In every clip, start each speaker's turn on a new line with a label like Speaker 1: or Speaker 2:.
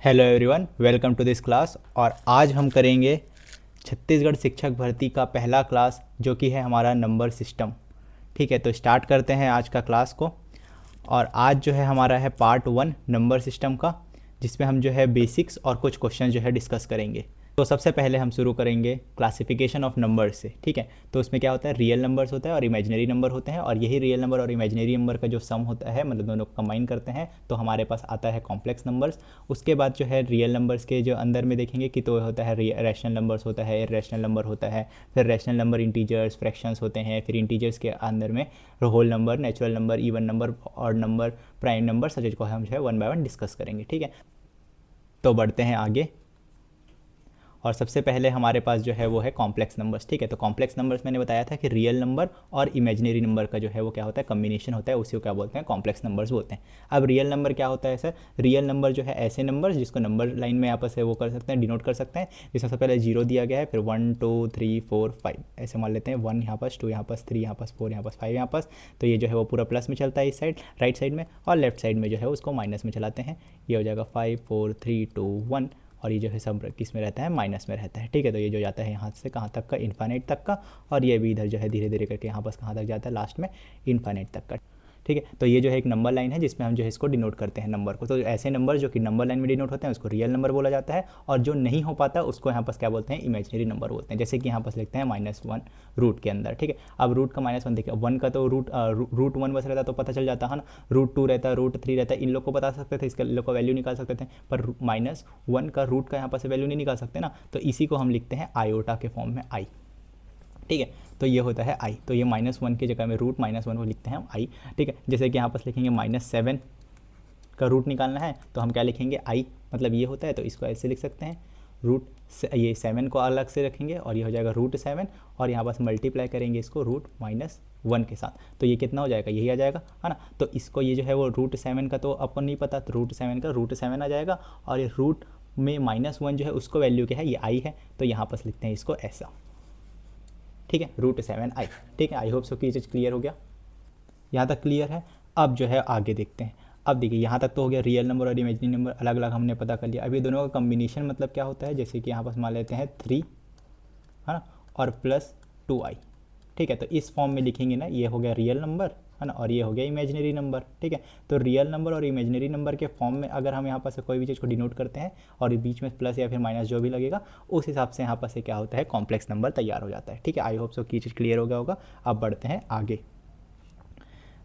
Speaker 1: Hello everyone, welcome to this class. और आज हम करेंगे छत्तीसगढ़ शिक्षक भर्ती का पहला क्लास जो कि है हमारा नंबर सिस्टम। ठीक है, तो स्टार्ट करते हैं आज का क्लास को। और आज जो है हमारा है पार्ट 1 नंबर सिस्टम का, जिसमें हम जो है बेसिक्स और कुछ क्वेश्चन जो है डिस्कस करेंगे। तो सबसे पहले हम शुरू करेंगे क्लासिफिकेशन ऑफ नंबर्स से। ठीक है, तो उसमें क्या होता है, रियल नंबर्स होता है और इमेजिनरी नंबर होते हैं, और यही रियल नंबर और इमेजिनरी नंबर का जो सम होता है, मतलब दोनों को कंबाइन करते हैं तो हमारे पास आता है कॉम्प्लेक्स नंबर्स। उसके बाद जो है रियल नंबर्स के जो अंदर में देखेंगे कि तो होता है रैशनल नंबर्स होता है, इररेशनल नंबर होता है, फिर रैशनल नंबर इंटीजर्स फ्रैक्शंस होते हैं, फिर इंटीजर्स के अंदर में whole number, natural number, even number, odd number, prime number, such को हम जो है वन बाय वन डिस्कस करेंगे। ठीक है, तो बढ़ते हैं आगे। और सबसे पहले हमारे पास जो है वो है कॉम्प्लेक्स नंबर्स। ठीक है, तो कॉम्प्लेक्स नंबर्स मैंने बताया था कि रियल नंबर और इमेजिनरी नंबर का जो है वो क्या होता है, कम्बिनेशन होता है, उसी को क्या बोलते हैं, कॉम्प्लेक्स नंबर्स बोलते हैं। अब रियल नंबर क्या होता है सर? रियल नंबर जो है ऐसे नंबर जिसको नंबर लाइन में आपस से वो कर सकते हैं, डिनोट कर सकते हैं। जिसमें सबसे पहले 0 दिया गया है, फिर 1 2 3 4 5 ऐसे मान लेते हैं। 1 यहाँ पास, 2 यहाँ पास, 3 यहाँ पास, 4 यहाँ पास, 5 यहाँ पास। तो ये जो है वो पूरा प्लस में चलता है इस साइड, राइट साइड में, और लेफ्ट साइड में जो है उसको माइनस में चलाते हैं। ये हो जाएगा 5 4 3 2 1, और ये जो है सब किस में रहता है, माइनस में रहता है। ठीक है, तो ये जो जाता है यहाँ से कहाँ तक का, इन्फाइनाइट तक का, और ये भी इधर जो है धीरे धीरे करके यहाँ पास कहाँ तक जाता है, लास्ट में इन्फाइनाइट तक का। ठीक है, तो ये जो है एक नंबर लाइन है जिसमें हम जो है इसको डिनोट करते हैं नंबर को। तो ऐसे नंबर जो कि नंबर लाइन में डिनोट होते हैं उसको रियल नंबर बोला जाता है, और जो नहीं हो पाता उसको यहाँ पास क्या बोलते हैं, इमेजिनरी नंबर बोलते हैं। जैसे कि यहाँ पास लिखते हैं -1 रूट के अंदर। ठीक है, अब रूट का -1 देखिए, 1 का तो रूट 1 बस रहता तो पता चल जाता है ना, √2 रहता है, √3 रहता है, इन लोग को बता सकते थे, इसका लोग का वैल्यू निकाल सकते थे, पर -1 का रूट का यहाँ पास वैल्यू नहीं निकाल सकते ना, तो इसी को हम लिखते हैं आयोटा के फॉर्म में आई। ठीक है, तो ये होता है आई। तो ये -1 की जगह में रूट -1 को लिखते हैं हम आई। ठीक है, जैसे कि यहाँ पर लिखेंगे -7 का रूट निकालना है तो हम क्या लिखेंगे, आई, मतलब ये होता है, तो इसको ऐसे लिख सकते हैं, रूट ये 7 को अलग से रखेंगे और ये हो जाएगा √7, और यहाँ पास मल्टीप्लाई करेंगे इसको √-1 के साथ, तो ये कितना हो जाएगा, यही आ जाएगा, है ना। तो इसको ये जो है वो √7 का तो अपन नहीं पता, तो √7 का √7 आ जाएगा, और ये रूट में -1 जो है उसको वैल्यू क्या है, ये आई है, तो यहाँ पास लिखते हैं इसको ऐसा। ठीक है, √7i। ठीक है, आई होप सो कि ये चीज़ क्लियर हो गया, यहाँ तक क्लियर है। अब जो है आगे देखते हैं। अब देखिए, यहाँ तक तो हो गया रियल नंबर और इमेजिनरी नंबर अलग अलग हमने पता कर लिया। अब ये दोनों का कम्बिनेशन मतलब क्या होता है, जैसे कि यहाँ पास मान लेते हैं 3, है ना, और +2i। ठीक है, तो इस फॉर्म में लिखेंगे ना, ये हो गया रियल नंबर, है ना, और ये हो गया इमेजिनरी नंबर। ठीक है, तो रियल नंबर और इमेजिनरी नंबर के फॉर्म में अगर हम यहाँ पर से कोई भी चीज़ को डिनोट करते हैं और बीच में प्लस या फिर माइनस जो भी लगेगा, उस हिसाब से यहाँ पर से क्या होता है, कॉम्प्लेक्स नंबर तैयार हो जाता है। ठीक है, आई होप सो की चीज़ क्लियर हो गया होगा। अब बढ़ते हैं आगे।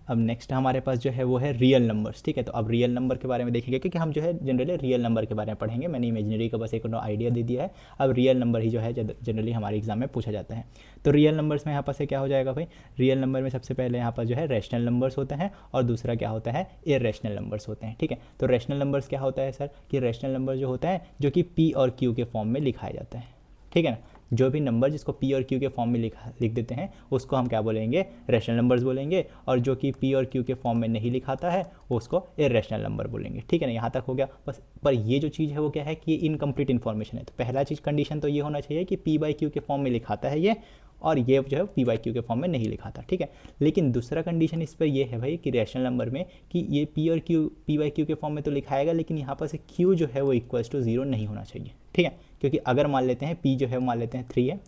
Speaker 1: अब नेक्स्ट हमारे पास जो है वो है रियल नंबर्स। ठीक है, तो अब रियल नंबर के बारे में देखेंगे, क्योंकि हम जो है जनरली रियल नंबर के बारे में पढ़ेंगे। मैंने इमेजिनरी का बस एक आइडिया दे दिया है, अब रियल नंबर ही जो है जनरली हमारे एग्जाम में पूछा जाता है। तो रियल नंबर्स में यहाँ पर से क्या हो जाएगा भाई, रियल नंबर में सबसे पहले यहाँ पर जो है रैशनल नंबर्स होते हैं, और दूसरा क्या होता है, इररेशनल नंबर्स होते हैं। ठीक है, तो रैशनल नंबर्स क्या होता है सर, कि रैशनल नंबर जो होता है जो कि पी और क्यू के फॉर्म में लिखाया जाता है। ठीक है ना, जो भी नंबर जिसको पी और क्यू के फॉर्म में लिख देते हैं उसको हम क्या बोलेंगे, रैशनल नंबर्स बोलेंगे, और जो कि पी और क्यू के फॉर्म में नहीं लिखाता है उसको इररेशनल नंबर बोलेंगे। ठीक है ना, यहाँ तक हो गया बस। पर ये जो चीज़ है वो क्या है कि ये इनकम्प्लीट इन्फॉर्मेशन है। तो पहला चीज़ कंडीशन तो ये होना चाहिए कि पी बाई क्यू के फॉर्म में लिखाता है ये, और ये जो है पी बाई क्यू के फॉर्म में नहीं लिखाता। ठीक है, लेकिन दूसरा कंडीशन इस पर ये है भाई कि रैशनल नंबर में कि ये पी और क्यू पी बाई क्यू के फॉर्म में तो लिखाएगा, लेकिन यहाँ पर से क्यू जो है वो =0 नहीं होना चाहिए। ठीक है, क्योंकि अगर मान लेते हैं पी जो है मान लेते हैं 3 है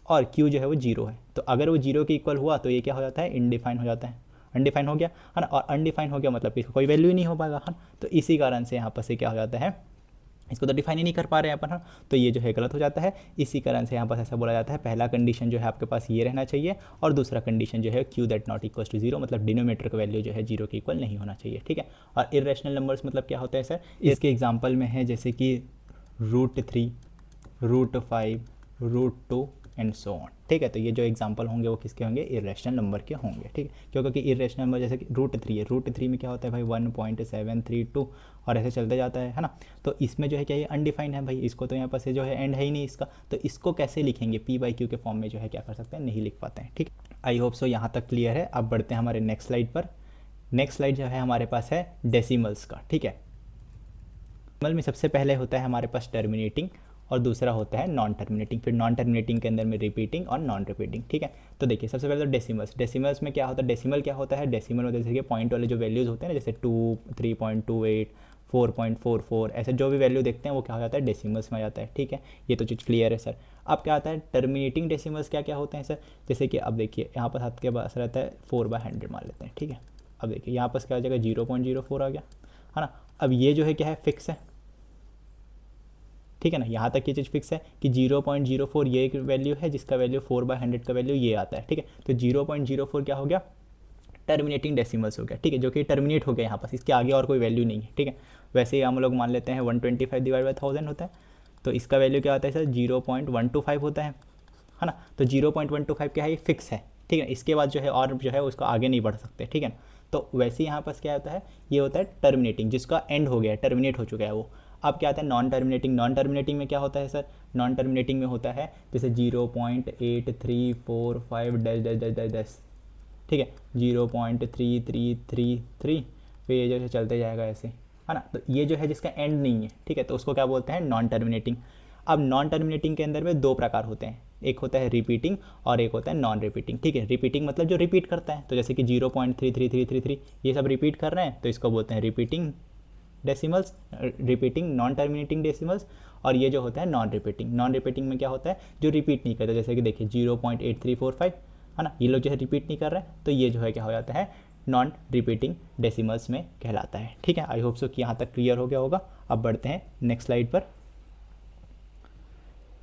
Speaker 1: और क्यू जो है वो 0 है, तो अगर वो 0 के इक्वल हुआ तो ये क्या हो जाता है, इनडिफाइन हो जाता है, अनडिफाइन हो गया, है ना। और अनडिफाइन हो गया मतलब कि इसका कोई वैल्यू ही नहीं हो पाएगा, है ना। तो इसी कारण से यहाँ पर से क्या हो जाता है, इसको तो डिफाइन ही नहीं कर पा रहे हैं अपन, तो ये जो है गलत हो जाता है। इसी कारण से यहाँ पर ऐसा बोला जाता है, पहला कंडीशन जो है आपके पास ये रहना चाहिए, और दूसरा कंडीशन जो है Q that not equal to 0, मतलब डिनोमीटर का वैल्यू जो है 0 के इक्वल नहीं होना चाहिए। ठीक है, और इररेशनल नंबर्स मतलब क्या होता है सर, इसके एग्जाम्पल में है जैसे कि √3, √5, √2 एंड सो ऑन। ठीक है, तो ये जो एग्जांपल होंगे वो किसके होंगे, इररेशनल नंबर के होंगे। ठीक है, क्योंकि इररेशनल नंबर जैसे कि √3 है, √3 में क्या होता है भाई 1.732, और ऐसे चलते जाता है ना। तो इसमें जो है क्या, ये अनडिफाइंड है भाई, इसको तो यहाँ पर से जो है एंड है ही नहीं इसका, तो इसको कैसे लिखेंगे, पी बाई क्यू के फॉर्म में जो है क्या कर सकते हैं, नहीं लिख पाते हैं। ठीक, आई होप सो यहाँ तक क्लियर है। अब बढ़ते हैं हमारे नेक्स्ट स्लाइड पर। नेक्स्ट स्लाइड जो है हमारे पास है डेसिमल्स का। ठीक है, डेसिमल में सबसे पहले होता है हमारे पास टर्मिनेटिंग, और दूसरा होता है नॉन टर्मिनेटिंग, फिर नॉन टर्मिनेटिंग के अंदर में रिपीटिंग और नॉन रिपीटिंग। ठीक है, तो देखिए सबसे पहले तो डेसिमल्स में क्या होता है, डेसिमल क्या होता है, डेसिमल में जैसे कि पॉइंट वाले जो वैल्यूज़ होते हैं ना, जैसे 2, 3.28, 4.44 ऐसे जो भी वैल्यू देखते हैं वो क्या हो जाता है, डेसिमल्स में आ जाता है। ठीक है, ये तो चीज़ क्लियर है सर। अब क्या आता है टर्मिनेटिंग डेसिमल्स, क्या क्या होते हैं सर, जैसे कि अब देखिए यहाँ पर आपके पास रहता है 4/100 मान लेते हैं। ठीक है, अब देखिए यहाँ पर क्या हो जाएगा 0.04 आ गया, है ना। अब ये जो है क्या है, फिक्स है। ठीक है ना, यहाँ तक ये चीज़ फिक्स है कि 0.04 ये एक वैल्यू है जिसका वैल्यू 4/100 का वैल्यू ये आता है। ठीक है, तो 0.04 क्या हो गया, टर्मिनेटिंग डेसिमल्स हो गया। ठीक है, जो कि टर्मिनेट हो गया यहाँ पर, इसके आगे और कोई वैल्यू नहीं है। ठीक है, वैसे ही हम लोग मान लेते हैं 125 डिवाइड बाई 1000 होता है, तो इसका वैल्यू क्या होता है सर, 0.125 होता है ना। तो 0.125 क्या है, ये फिक्स है। ठीक है, इसके बाद जो है और जो है उसको आगे नहीं बढ़ सकते। ठीक है ना, तो वैसे ही यहाँ पर क्या होता है, ये होता है टर्मिनेटिंग, जिसका एंड हो गया है, टर्मिनेट हो चुका है वो। अब क्या आता है नॉन टर्मिनेटिंग, नॉन टर्मिनेटिंग में क्या होता है सर, नॉन टर्मिनेटिंग में होता है जैसे 0.8345 dash dash dash dash dash. ठीक है, 0.3333, फिर ये जो है चलते जाएगा ऐसे, है ना। तो ये जो है जिसका एंड नहीं है, ठीक है, तो उसको क्या बोलते हैं, नॉन टर्मिनेटिंग। अब नॉन टर्मिनेटिंग के अंदर में दो प्रकार होते हैं, एक होता है रिपीटिंग और एक होता है नॉन रिपीटिंग। ठीक है, रिपीटिंग मतलब जो रिपीट करता है, तो जैसे कि 0.33333 ये सब रिपीट कर रहे हैं, तो इसको बोलते हैं repeating decimals, repeating non terminating decimals. और ये जो होता है नॉन रिपीटिंग, नॉन रिपीटिंग में क्या होता है, जो रिपीट नहीं करता, जैसे कि देखिए 0.8345, है ना, ये लोग जो है रिपीट नहीं कर रहे हैं, तो ये जो है क्या हो जाता है, नॉन रिपीटिंग डेसिमल्स में कहलाता है। ठीक है, आई होप सो कि यहाँ तक क्लियर हो गया होगा। अब बढ़ते हैं नेक्स्ट स्लाइड पर।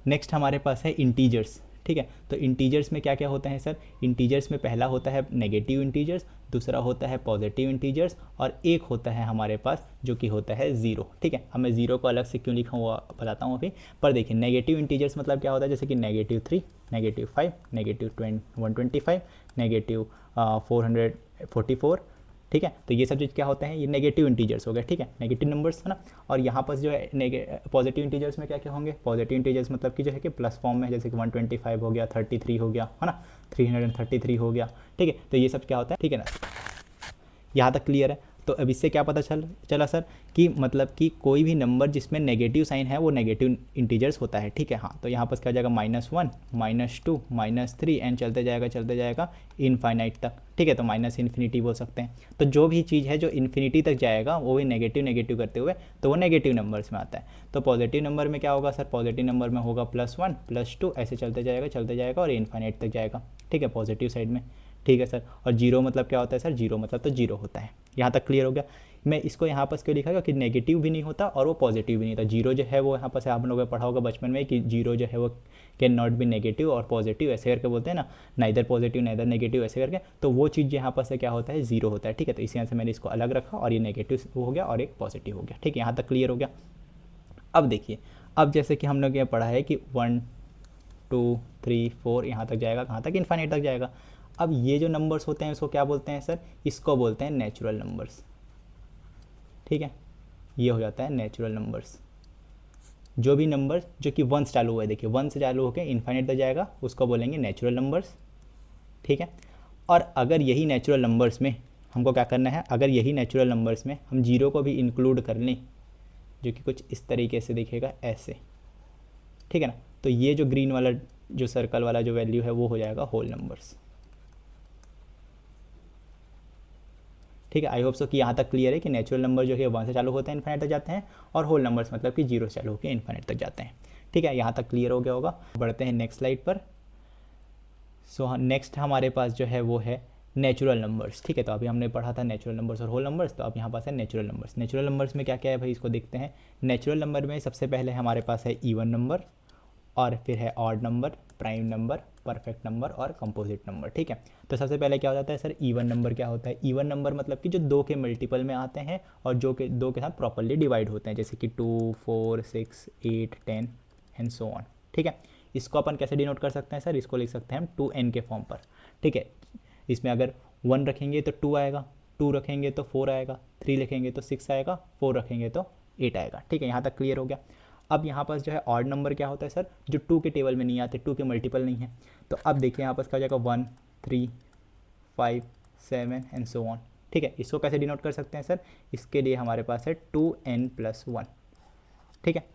Speaker 1: नेक्स्ट हमारे पास है इंटीजर्स। ठीक है, तो इंटीजर्स में क्या क्या होता है सर, इंटीजर्स में पहला होता है नेगेटिव इंटीजर्स, दूसरा होता है पॉजिटिव इंटीजर्स, और एक होता है हमारे पास जो कि होता है ज़ीरो। ठीक है, अब मैं ज़ीरो को अलग से क्यों लिखा हुआ बताता हूँ अभी। पर देखिए नेगेटिव इंटीजर्स मतलब क्या होता है, जैसे कि -3, -5, -125, -444। ठीक है, तो ये सब चीज़ क्या होते हैं, ये नेगेटिव इंटीजर्स हो गए। ठीक है, नेगेटिव नंबर्स, है ना। और यहाँ पर जो है पॉजिटिव इंटीजर्स में क्या क्या होंगे, पॉजिटिव इंटीजर्स मतलब कि जो है कि प्लस फॉर्म में, जैसे कि 125 हो गया, 33 हो गया, है ना, 333 हो गया। ठीक है, तो ये सब क्या होता है, ठीक है ना, यहाँ तक क्लियर है। तो अब इससे क्या पता चला सर कि मतलब कि कोई भी नंबर जिसमें नेगेटिव साइन है वो नेगेटिव इंटीजर्स होता है। ठीक है, हाँ, तो यहाँ पर क्या हो जाएगा -1, -2, -3 एंड चलते जाएगा इनफाइनाइट तक। ठीक है, तो माइनस इन्फिनिटी बोल सकते हैं। तो जो भी चीज़ है जो इन्फिनिटी तक जाएगा वो भी नेगेटिव करते हुए, तो वो नेगेटिव नंबर्स में आता है। तो पॉजिटिव नंबर में क्या होगा सर, पॉजिटिव नंबर में होगा +1, +2 ऐसे चलते जाएगा और इनफाइनाइट तक जाएगा। ठीक है, पॉजिटिव साइड में। ठीक है सर, और जीरो मतलब क्या होता है सर, जीरो मतलब तो जीरो होता है। यहाँ तक क्लियर हो गया। मैं इसको यहाँ पर क्यों लिखा कि नेगेटिव भी नहीं होता और वो पॉजिटिव भी नहीं था। जीरो जो है वो यहाँ पर से आप लोगों ने पढ़ा होगा बचपन में कि जीरो जो है वो कैन नॉट बी नेगेटिव और पॉजिटिव ऐसे करके बोलते हैं ना, नाइदर पॉजिटिव नाइदर नेगेटिव ऐसे करके, तो वो चीज़ यहाँ पर से क्या होता है, जीरो होता है। ठीक है, तो इसी यहाँ से मैंने इसको अलग रखा और ये नेगेटिव हो गया और एक पॉजिटिव हो गया। ठीक है, यहाँ तक क्लियर हो गया। अब देखिए, अब जैसे कि हम लोग ये पढ़ा है कि 1 2 3 4 यहाँ तक जाएगा, कहाँ तक, इनफाइनाइट तक जाएगा। अब ये जो नंबर्स होते हैं इसको क्या बोलते हैं सर, इसको बोलते हैं नेचुरल नंबर्स। ठीक है, ये हो जाता है नेचुरल नंबर्स। जो भी नंबर जो कि 1 से चालू हुआ है, देखिए 1 से चालू होकर इनफाइनाइट तक जाएगा, उसको बोलेंगे नेचुरल नंबर्स। ठीक है, और अगर यही नेचुरल नंबर्स में हमको क्या करना है, अगर यही नेचुरल नंबर्स में हम जीरो को भी इंक्लूड कर लें, जो कि कुछ इस तरीके से दिखेगा ऐसे, ठीक है ना, तो ये जो ग्रीन वाला जो सर्कल वाला जो वैल्यू है वो हो जाएगा होल नंबर्स। ठीक है, आई होप सो कि यहाँ तक क्लियर है कि नेचुरल नंबर जो है 1 से चालू होते हैं इनफाइनाइट तक जाते हैं, और होल नंबर्स मतलब कि 0 से चालू होकर इनफाइनाइट तक जाते हैं। ठीक है, यहाँ तक क्लियर हो गया होगा। बढ़ते हैं नेक्स्ट स्लाइड पर। सो नेक्स्ट हमारे पास जो है वो है नेचुरल नंबर्स। ठीक है, तो अभी हमने पढ़ा था नेचुरल नंबर्स और होल नंबर्स, तो अब यहाँ पास है नेचुरल नंबर्स। नेचुरल नंबर्स में क्या क्या है भाई, इसको देखते हैं। नेचुरल नंबर में सबसे पहले हमारे पास है इवन नंबर, और फिर है odd number, prime number, perfect number और कंपोजिट नंबर। ठीक है, तो सबसे पहले क्या हो जाता है सर, इवन नंबर क्या होता है, इवन नंबर मतलब कि जो 2 के मल्टीपल में आते हैं और जो के 2 के साथ प्रॉपर्ली डिवाइड होते हैं, जैसे कि 2 4 6 8 10 एंड सो ऑन। ठीक है, इसको अपन कैसे डिनोट कर सकते हैं सर, इसको लिख सकते हैं हम 2n के फॉर्म पर। ठीक है, इसमें अगर 1 रखेंगे तो 2 आएगा, 2 रखेंगे तो 4 आएगा, 3 रखेंगे तो 6 आएगा, 4 रखेंगे तो 8 आएगा। ठीक है, यहाँ तक क्लियर हो गया। अब यहाँ पास जो है ऑड नंबर क्या होता है सर, जो 2 के टेबल में नहीं आते, 2 के मल्टीपल नहीं है। तो अब देखिए यहाँ पास क्या हो जाएगा 1 3 5 7 एंड सो ऑन। ठीक है, इसको कैसे डिनोट कर सकते हैं सर, इसके लिए हमारे पास है 2n+1। ठीक है,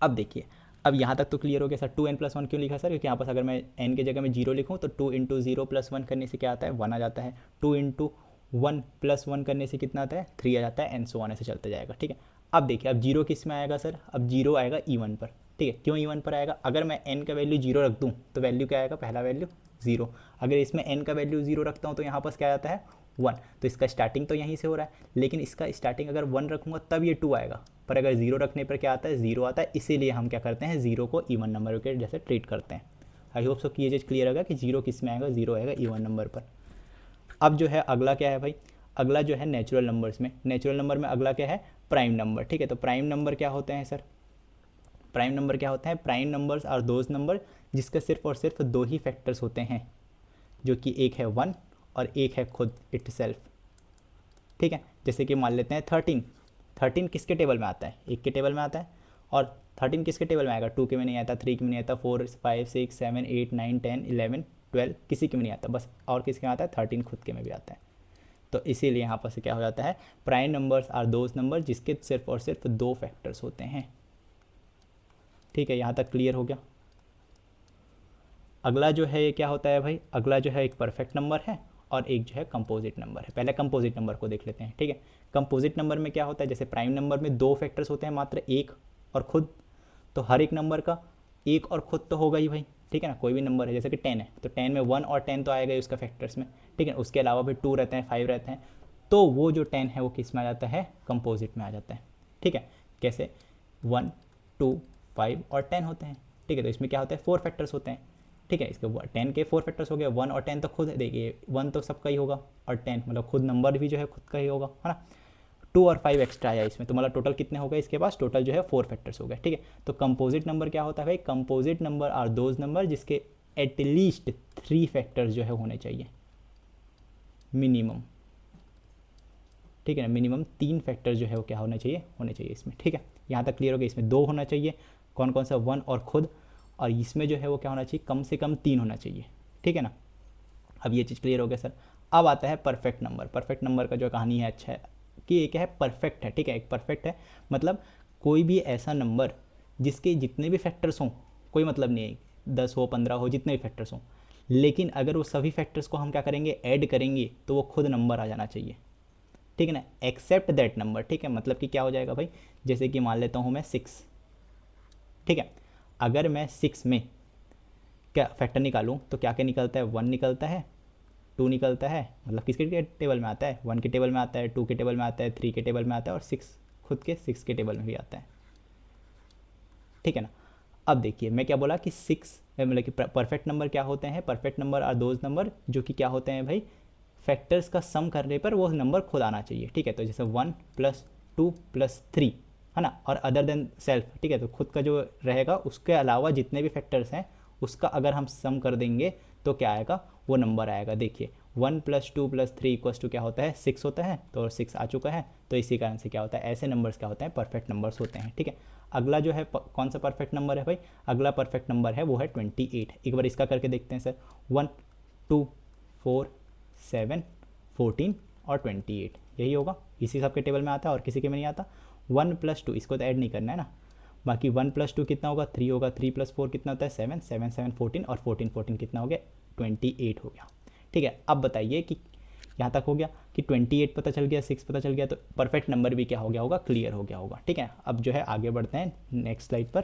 Speaker 1: अब देखिए, अब यहाँ तक तो क्लियर हो गया सर। 2n+1 क्यों लिखा सर, क्योंकि यहाँ पास अगर मैं n की जगह में 0 लिखूँ तो 2 × 0 + 1 करने से क्या आता है, 1 आ जाता है। 2 × 1 + 1 करने से कितना आता है 3 आ जाता है, एंड सो ऑन ऐसे चलते जाएगा। ठीक है, अब देखिए अब जीरो किस में आएगा सर, अब जीरो आएगा E1 पर। ठीक है, क्यों E1 पर आएगा, अगर मैं n का वैल्यू जीरो रख दूँ तो वैल्यू क्या आएगा, पहला वैल्यू जीरो। अगर इसमें n का वैल्यू जीरो रखता हूँ तो यहाँ पर क्या आता है 1, तो इसका स्टार्टिंग तो यहीं से हो रहा है, लेकिन इसका स्टार्टिंग अगर 1 रखूँगा तब ये 2 आएगा, पर अगर जीरो रखने पर क्या आता है, जीरो आता है। इसीलिए हम क्या करते हैं, जीरो को E1 नंबर के जैसे ट्रीट करते हैं। आई होप सो कि ये चीज़ क्लियर होगा कि जीरो किस में आएगा, जीरो आएगा E1 नंबर पर। अब जो है अगला क्या है भाई, अगला जो है नेचुरल नंबर्स में, नेचुरल नंबर में अगला क्या है, प्राइम नंबर। ठीक है, तो प्राइम नंबर क्या होते हैं सर, प्राइम नंबर क्या होता है, prime numbers are those number जिसके सिर्फ और सिर्फ दो ही फैक्टर्स होते हैं, जो कि एक है 1 और एक है खुद इटसेल्फ। ठीक है, जैसे कि मान लेते हैं 13, 13 किसके टेबल में आता है, एक के टेबल में आता है, और 13 किसके टेबल में आएगा, 2 के में नहीं आता, 3 के में नहीं आता, 4 5 6 7 8 9 10 11 12 किसी के में नहीं आता, बस और किसके में आता है 13 खुद के में भी आता है। तो इसीलिए यहाँ पर से क्या हो जाता है, prime numbers are those number जिसके सिर्फ और सिर्फ दो फैक्टर्स होते हैं। ठीक है, यहाँ तक क्लियर हो गया। अगला जो है ये क्या होता है भाई, अगला जो है एक परफेक्ट नंबर है और एक जो है कंपोजिट नंबर है। पहले कंपोजिट नंबर को देख लेते हैं। ठीक है, कंपोजिट नंबर में क्या होता है, जैसे प्राइम नंबर में दो फैक्टर्स होते हैं मात्र, एक और खुद, तो हर एक नंबर का एक और खुद तो होगा ही भाई। ठीक है ना, कोई भी नंबर है जैसे कि 10 है तो 10 में 1 और 10 तो आएगा ही उसका फैक्टर्स में। ठीक है, उसके अलावा भी 2 रहते हैं, 5 रहते हैं, तो वो जो 10 है वो किस में आ जाता है, कंपोजिट में आ जाता है। ठीक है, कैसे 1 2 5 और 10 होते हैं। ठीक है, तो इसमें क्या होता है 4 फैक्टर्स होते हैं। ठीक है, इसके 10 के 4 फैक्टर्स हो गए, 1 और 10 तो खुद देखिए 1 तो सबका ही होगा और 10 मतलब खुद नंबर भी जो है खुद का ही होगा, है ना। 2 और 5 एक्स्ट्रा आया इसमें, तो मतलब टोटल कितने हो गए इसके पास, टोटल जो है 4 फैक्टर्स हो गए। ठीक है, तो कंपोजिट नंबर क्या होता है भाई, composite number are those number जिसके एटलीस्ट 3 फैक्टर्स जो है होने चाहिए मिनिमम। ठीक है ना, मिनिमम 3 फैक्टर्स जो है वो क्या होने चाहिए इसमें। ठीक है, यहाँ तक क्लियर हो गया। इसमें 2 होना चाहिए, कौन कौन सा, 1 और खुद, और इसमें जो है वो क्या होना चाहिए, कम से कम 3 होना चाहिए। ठीक है ना, अब ये चीज़ क्लियर हो गया सर। अब आता है परफेक्ट नंबर। परफेक्ट नंबर का जो कहानी है अच्छा है कि एक है परफेक्ट है। ठीक है, एक परफेक्ट है मतलब कोई भी ऐसा नंबर जिसके जितने भी फैक्टर्स हों, कोई मतलब नहीं है 10 हो 15 हो जितने भी फैक्टर्स हों, लेकिन अगर वो सभी फैक्टर्स को हम क्या करेंगे, ऐड करेंगे तो वो खुद नंबर आ जाना चाहिए। ठीक है ना, एक्सेप्ट दैट नंबर। ठीक है, मतलब कि क्या हो जाएगा भाई, जैसे कि मान लेता हूँ मैं 6। ठीक है, अगर मैं 6 में क्या फैक्टर निकालूं तो क्या क्या निकलता है, 1 निकलता है, 2 निकलता है, मतलब किसके टेबल में आता है, 1 के टेबल में आता है, 2 के टेबल में आता है, 3 के टेबल में आता है और 6 खुद के 6 के टेबल में भी आता है। ठीक है ना, अब देखिए मैं क्या बोला कि 6 मतलब कि परफेक्ट नंबर क्या होते हैं, perfect number are those number जो कि क्या होते हैं भाई, फैक्टर्स का सम करने पर वो नंबर खुद आना चाहिए। ठीक है, तो जैसे 1 + 2 + 3 है ना, और अदर देन सेल्फ। ठीक है, तो खुद का जो रहेगा उसके अलावा जितने भी फैक्टर्स हैं उसका अगर हम सम कर देंगे तो क्या आएगा, वो नंबर आएगा। देखिए 1 + 2 + 3 = क्या होता है, 6 होता है, तो 6 आ चुका है, तो इसी कारण से क्या होता है, ऐसे नंबर्स क्या होते हैं, परफेक्ट नंबर्स होते हैं। ठीक है, अगला जो है कौन सा परफेक्ट नंबर है भाई, अगला परफेक्ट नंबर है वो है 28। एक बार इसका करके देखते हैं सर, 1 2 4 7 14 और 28 यही होगा, इसी सब के टेबल में आता है और किसी के में नहीं आता। 1 + 2 इसको तो ऐड नहीं करना है ना, बाकी 1 + 2 कितना होगा, 3 होगा, 3 + 4 कितना होता है, 7 7 7 14 और 14 14 कितना हो गया, 28 हो गया। ठीक है, अब बताइए कि यहाँ तक हो गया कि 28 पता चल गया, 6 पता चल गया, तो परफेक्ट नंबर भी क्या हो गया होगा, क्लियर हो गया होगा। ठीक है, अब जो है आगे बढ़ते हैं नेक्स्ट स्लाइड पर।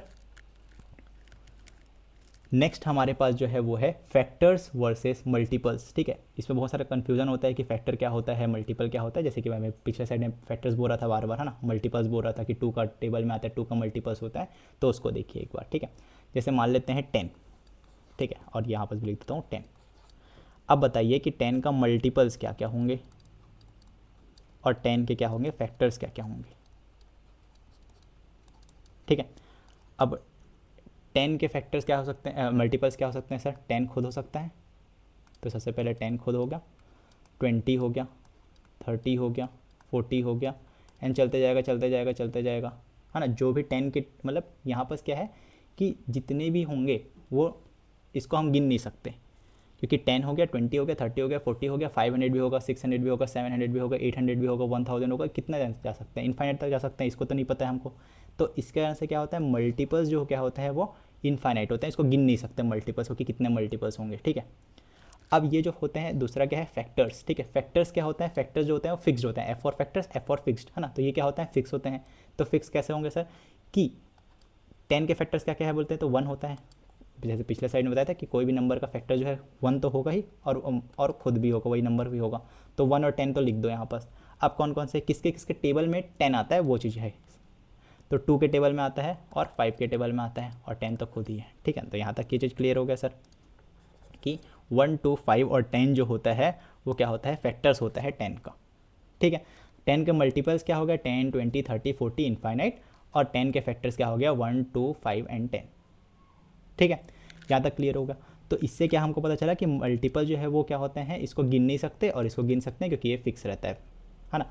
Speaker 1: नेक्स्ट हमारे पास जो है वो है फैक्टर्स वर्सेस मल्टीपल्स। ठीक है, इसमें बहुत सारा कन्फ्यूजन होता है कि फैक्टर क्या होता है, मल्टीपल क्या होता है। जैसे कि मैं पिछले साइड में फैक्टर्स बोल रहा था बार बार, है ना, मल्टीपल्स बोल रहा था कि 2 का टेबल में आता है, 2 का मल्टीपल्स होता है, तो उसको देखिए एक बार। ठीक है, जैसे मान लेते हैं 10। ठीक है, और यहाँ पर भी लिख देता हूँ 10। अब बताइए कि 10 का मल्टीपल्स क्या क्या होंगे और 10 के क्या होंगे, फैक्टर्स क्या क्या होंगे। ठीक है, अब 10 के फैक्टर्स क्या हो सकते हैं, मल्टीपल्स क्या हो सकते हैं सर, 10 खुद हो सकता है, तो सबसे पहले 10 खुद हो गया, 20 हो गया, 30 हो गया, 40 हो गया, एंड चलते जाएगा चलते जाएगा चलते जाएगा, है ना। जो भी 10 के मतलब यहाँ पर क्या है कि जितने भी होंगे वो इसको हम गिन नहीं सकते, क्योंकि 10 हो गया, 20 हो गया, 30 हो गया, 40 हो गया, 500 भी होगा, 600 भी होगा, 700 भी होगा, 800 भी होगा, 1000 होगा, कितना जा सकते हैं, इनफाइनाइट तक जा सकते हैं, इसको तो नहीं पता है हमको। तो इसके कारण से क्या होता है, मल्टीपल्स जो क्या होता है वो इनफाइनाइट होते हैं, इसको गिन नहीं सकते मल्टीपल्स को कि कितने मल्टीपल्स होंगे। ठीक है, अब ये जो होते हैं, दूसरा क्या है, फैक्टर्स। ठीक है, फैक्टर्स क्या होता है, फैक्टर्स जो होते हैं वो फिक्स्ड होते हैं, F for factors, F for fixed, है ना। तो ये क्या होता है, फिक्स होते हैं। तो फिक्स कैसे होंगे सर, कि 10 के फैक्टर्स क्या क्या है बोलते हैं, तो 1 होता है। जैसे पिछले साइड में बताया था कि कोई भी नंबर का फैक्टर जो है 1 तो होगा ही, और खुद भी होगा, वही नंबर भी होगा। तो 1 और 10 तो लिख दो यहाँ पर। अब कौन कौन से किसके किसके टेबल में 10 आता है वो चीज़ है, तो 2 के टेबल में आता है और 5 के टेबल में आता है, और 10 तो खुद ही है। ठीक है, तो यहाँ तक ये चीज़ क्लियर हो गया सर कि 1, 2, 5 और 10 जो होता है वो क्या होता है, फैक्टर्स होता है 10 का। ठीक है, 10 के मल्टीपल्स क्या हो गया, 10, 20, 30, 40 इनफाइनाइट, और 10 के फैक्टर्स क्या हो गया, 1, 2, 5 एंड 10। ठीक है, यहाँ तक क्लियर होगा। तो इससे क्या हमको पता चला कि मल्टीपल जो है वो क्या होते हैं, इसको गिन नहीं सकते और इसको गिन सकते हैं क्योंकि ये फिक्स रहता है ना।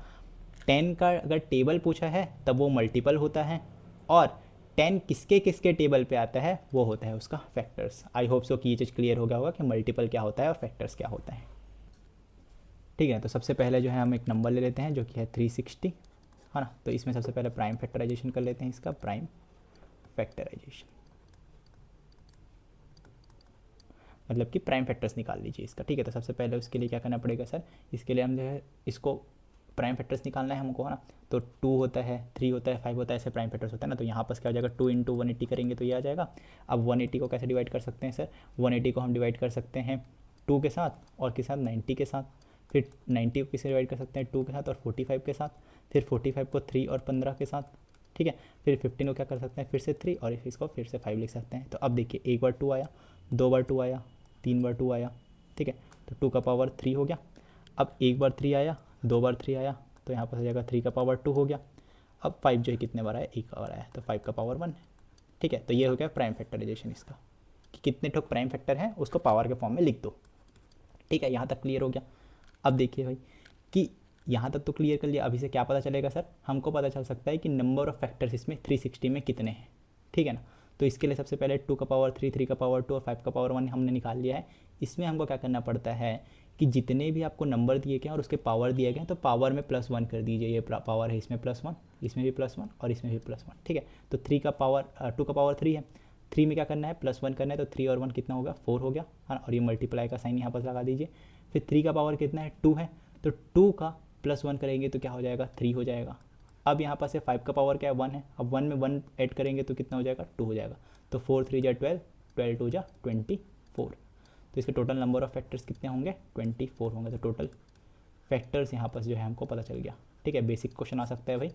Speaker 1: 10 का अगर टेबल पूछा है तब वो मल्टीपल होता है, और 10 किसके किसके टेबल पे आता है वो होता है उसका फैक्टर्स। आई होप सो कि ये चीज़ क्लियर हो गया होगा कि मल्टीपल क्या होता है और फैक्टर्स क्या होता है। ठीक है, तो सबसे पहले जो है हम एक नंबर ले लेते हैं जो कि है 360, है ना। तो इसमें सबसे पहले प्राइम फैक्टराइजेशन कर लेते हैं, इसका प्राइम फैक्टराइजेशन मतलब कि प्राइम फैक्टर्स निकाल लीजिए इसका। ठीक है, तो सबसे पहले उसके लिए क्या करना पड़ेगा सर, इसके लिए हम जो है इसको प्राइम फैक्टर्स निकालना है हमको, है ना। तो 2 होता है, 3 होता है, 5 होता है, ऐसे प्राइम फैक्टर्स होता है ना। तो यहाँ पर क्या हो जाएगा, 2 इंटू 180 करेंगे तो ये आ जाएगा। अब 180 को कैसे डिवाइड कर सकते हैं सर, 180 को हम डिवाइड कर सकते हैं 2 के साथ और के साथ 90 के साथ, फिर 90 को किससे डिवाइड कर सकते हैं 2 के साथ और 45 के साथ, फिर 45 को 3 और 15 के साथ। ठीक है, फिर 15 को क्या कर सकते हैं, फिर से 3 और इसको फिर से 5 लिख सकते हैं। तो अब देखिए, एक बार 2 आया, 2 बार 2 आया, 3 बार 2 आया। ठीक है, तो 2 का पावर 3 हो गया। अब एक बार 3 आया, 2 बार 3 आया, तो यहाँ पर हो जाएगा 3 का पावर 2 हो गया। अब 5 जो है कितने बार आया, एक बार आया, तो 5 का पावर 1 है। ठीक है, तो ये हो गया प्राइम फैक्टराइजेशन इसका, कि कितने ठोक प्राइम फैक्टर है उसको पावर के फॉर्म में लिख दो। ठीक है, यहाँ तक क्लियर हो गया। अब देखिए भाई कि यहाँ तक तो क्लियर कर लिया, अभी से क्या पता चलेगा सर, हमको पता चल सकता है कि नंबर ऑफ फैक्टर्स इसमें 360 में कितने हैं। ठीक है ना, तो इसके लिए सबसे पहले 2 का पावर 3, 3 का पावर 2 और 5 का पावर 1 हमने निकाल लिया है। इसमें हमको क्या करना पड़ता है कि जितने भी आपको नंबर दिए गए और उसके पावर दिए गए तो पावर में +1 कर दीजिए। ये पावर है इसमें +1, इसमें भी +1 और इसमें भी +1। ठीक है, तो 2 का पावर 3 है, 3 में क्या करना है, +1 करना है, तो 3 और 1 कितना होगा, 4 हो गया, हाँ। और ये मल्टीप्लाई का साइन यहाँ पर लगा दीजिए। फिर 3 का पावर कितना है, 2 है, तो 2 का +1 करेंगे तो क्या हो जाएगा, 3 हो जाएगा। अब यहाँ पर से 5 का पावर क्या है, 1 है, अब 1 में 1 ऐड करेंगे तो कितना हो जाएगा, 2 हो जाएगा। तो 4 3 जा 12, 12 2 जा 24। तो इसके टोटल नंबर ऑफ फैक्टर्स कितने होंगे, 24 होंगे। तो टोटल फैक्टर्स यहाँ पर जो है हमको पता चल गया। ठीक है, बेसिक क्वेश्चन आ सकता है भाई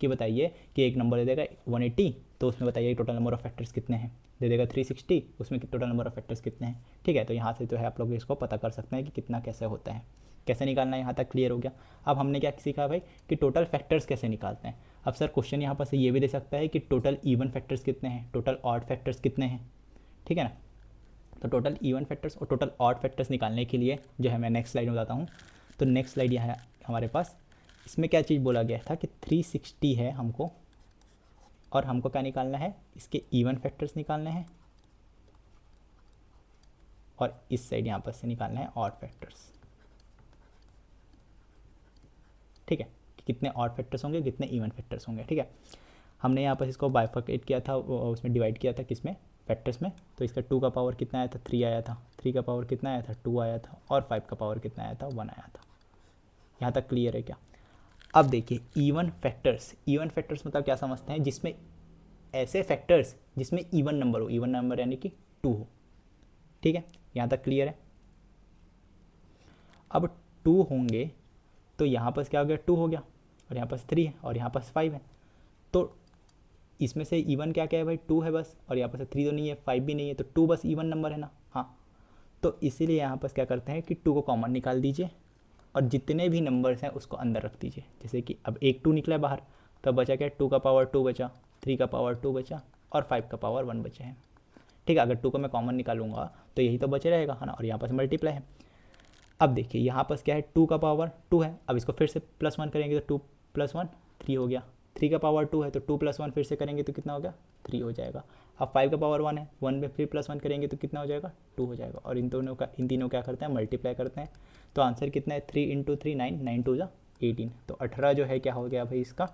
Speaker 1: कि बताइए कि एक नंबर दे देगा 180, तो उसमें बताइए टोटल नंबर ऑफ फैक्टर्स कितने हैं। दे देगा 360, उसमें टोटल नंबर ऑफ फैक्टर्स कितने हैं। ठीक है, तो यहाँ से जो है आप लोग इसको पता कर सकते हैं कि कितना कैसे होता है, कैसे निकालना है। यहाँ तक क्लियर हो गया। अब हमने क्या सीखा भाई कि टोटल फैक्टर्स कैसे निकालते हैं। अब सर क्वेश्चन यहाँ पर से ये भी दे सकता है कि टोटल इवन फैक्टर्स कितने हैं, टोटल ऑड फैक्टर्स कितने हैं। ठीक है ना, तो टोटल इवन फैक्टर्स और टोटल ऑड फैक्टर्स निकालने के लिए जो है मैं नेक्स्ट स्लाइड में बताता हूँ। तो नेक्स्ट स्लाइड यहाँ है हमारे पास। इसमें क्या चीज़ बोला गया था कि 360 है हमको, और हमको क्या निकालना है, इसके इवन फैक्टर्स निकालने हैं, और इस साइड यहाँ पर से निकालना है ऑड फैक्टर्स। ठीक है, कि कितने ऑड फैक्टर्स होंगे, कितने इवन फैक्टर्स होंगे। ठीक है, हमने यहाँ पर इसको बाइफर्केट किया था, उसमें डिवाइड किया था किसमें, फैक्टर्स में। तो इसका 2 का पावर कितना आया था, 3 आया था, 3 का पावर कितना आया था, 2 आया था, और 5 का पावर कितना आया था, 1 आया था। यहाँ तक क्लियर है क्या। अब देखिए इवन फैक्टर्स, इवन फैक्टर्स मतलब क्या समझते हैं, जिसमें ऐसे फैक्टर्स जिसमें इवन नंबर हो, इवन नंबर यानी कि 2 हो। ठीक है, यहाँ तक क्लियर है। अब 2 होंगे तो यहाँ पर क्या हो गया, 2 हो गया, और यहाँ पर 3 है, और यहाँ पर 5 है। तो इसमें से इवन क्या क्या है भाई, 2 है बस, और यहाँ पर से 3 तो नहीं है, 5 भी नहीं है, तो 2 बस इवन नंबर है ना। हाँ, तो इसीलिए यहाँ पर क्या करते हैं कि 2 को कॉमन निकाल दीजिए और जितने भी नंबर्स हैं उसको अंदर रख दीजिए। जैसे कि अब एक 2 निकला बाहर, तो बचा क्या, 2 का पावर 2 बचा, 3 का पावर 2 बचा, और 5 का पावर 1 बचे हैं। ठीक है, अगर 2 को मैं कॉमन निकालूंगा तो यही तो बचे रहेगा, है ना, और यहाँ पर मल्टीप्लाई है। अब देखिए यहाँ पर क्या है, 2 का पावर 2 है, अब इसको फिर से +1 करेंगे तो 2 + 1 3 हो गया। 3 का पावर 2 है तो 2 + 1 फिर से करेंगे तो कितना हो गया, 3 हो जाएगा। अब 5 का पावर 1 है, 1 में फिर +1 करेंगे तो कितना हो जाएगा, 2 हो जाएगा। और इन तीनों क्या करते हैं, मल्टीप्लाई करते हैं। तो आंसर कितना है, 3 × 3 9, 9 2 जा 18। तो 18 जो है क्या हो गया भाई, इसका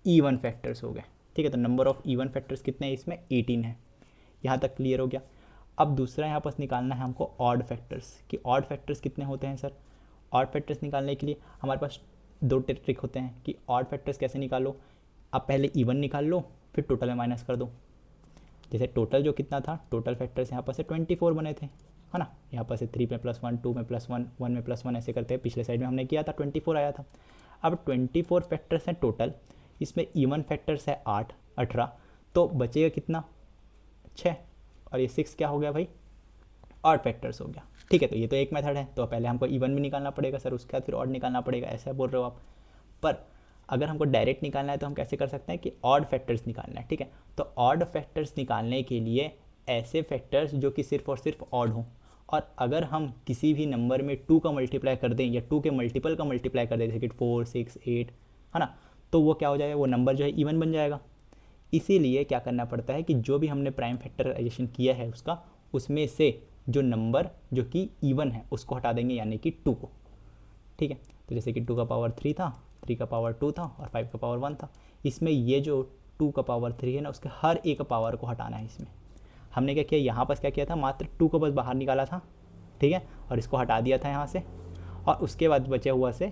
Speaker 1: इवन फैक्टर्स हो गए। ठीक है, तो नंबर ऑफ इवन फैक्टर्स कितने हैं इसमें, 18 है। यहाँ तक क्लियर हो गया। अब दूसरा यहाँ पर निकालना है हमको ऑड फैक्टर्स, कि ऑड फैक्टर्स कितने होते हैं सर। ऑड फैक्टर्स निकालने के लिए हमारे पास दो ट्रिक होते हैं कि ऑड फैक्टर्स कैसे निकालो। आप पहले इवन निकाल लो, फिर टोटल में माइनस कर दो। जैसे टोटल जो कितना था, टोटल फैक्टर्स यहाँ पर से 24 बने थे, है ना। यहाँ पर से 3 में +1, 2 में +1, 1 में +1 ऐसे करते हैं। पिछले साइड में हमने किया था 24 आया था। अब 24 फैक्टर्स हैं टोटल, इसमें इवन फैक्टर्स है 8, 18, तो बचेगा कितना 6, और ये 6 क्या हो गया भाई, ऑड फैक्टर्स हो गया। ठीक है, तो ये तो एक मेथड है, तो पहले हमको इवन भी निकालना पड़ेगा सर, उसके बाद फिर ऑड निकालना पड़ेगा, ऐसा बोल रहे हो आप। पर अगर हमको डायरेक्ट निकालना है तो हम कैसे कर सकते हैं कि ऑड फैक्टर्स निकालना है। ठीक है, तो ऑड फैक्टर्स निकालने के लिए ऐसे फैक्टर्स जो कि सिर्फ और सिर्फ ऑड हों, और अगर हम किसी भी नंबर में 2 का मल्टीप्लाई कर दें या 2 के मल्टीपल का मल्टीप्लाई कर दें, जैसे कि 4, 6, 8, है ना, तो वो क्या हो जाएगा, वो नंबर जो है इवन बन जाएगा। इसीलिए क्या करना पड़ता है कि जो भी हमने प्राइम फैक्टराइजेशन किया है उसका, उसमें से जो नंबर जो कि इवन है उसको हटा देंगे, यानी कि 2 को। ठीक है, तो जैसे कि 2 का पावर 3 था, 3 का पावर 2 था और 5 का पावर 1 था। इसमें ये जो 2 का पावर 3 है ना, उसके हर एक पावर को हटाना है। इसमें हमने क्या किया, यहाँ पर क्या किया था, मात्र 2 को बस बाहर निकाला था, ठीक है, और इसको हटा दिया था यहाँ से, और उसके बाद बचे हुआ से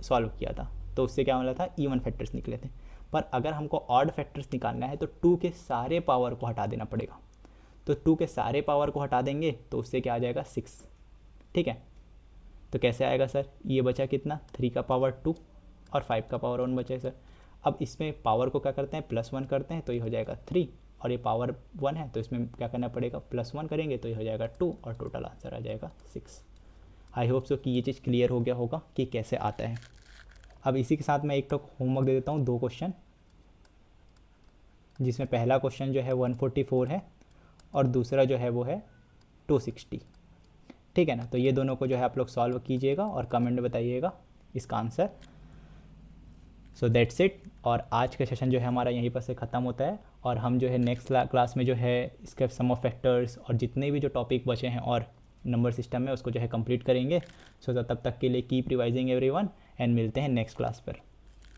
Speaker 1: सॉल्व किया था, तो उससे क्या मिला था, इवन फैक्टर्स निकले थे। पर अगर हमको ऑड फैक्टर्स निकालना है तो 2 के सारे पावर को हटा देना पड़ेगा। तो 2 के सारे पावर को हटा देंगे तो उससे क्या आ जाएगा, 6। ठीक है, तो कैसे आएगा सर, ये बचा कितना, 3 का पावर 2 और 5 का पावर 1 बचा है सर। अब इसमें पावर को क्या करते हैं, +1 करते हैं, तो ये हो जाएगा 3, और ये पावर 1 है तो इसमें क्या करना पड़ेगा, +1 करेंगे तो ये हो जाएगा 2, और टोटल आंसर आ जाएगा 6। आई होप सो कि ये चीज़ क्लियर हो गया होगा कि कैसे आता है। अब इसी के साथ मैं एक तो होमवर्क दे देता हूँ, 2 क्वेश्चन, जिसमें पहला क्वेश्चन जो है 144 है और दूसरा जो है वो है 260। ठीक है ना, तो ये दोनों को जो है आप लोग सॉल्व कीजिएगा और कमेंट में बताइएगा इसका आंसर। सो दैट्स इट, और आज का सेशन जो है हमारा यहीं पर से ख़त्म होता है, और हम जो है नेक्स्ट क्लास में जो है इसके सम ऑफ फैक्टर्स और जितने भी जो टॉपिक बचे हैं और नंबर सिस्टम में उसको जो है कंप्लीट करेंगे। सो तब तक के लिए कीप रिवाइजिंग एवरीवन, एंड मिलते हैं नेक्स्ट क्लास पर।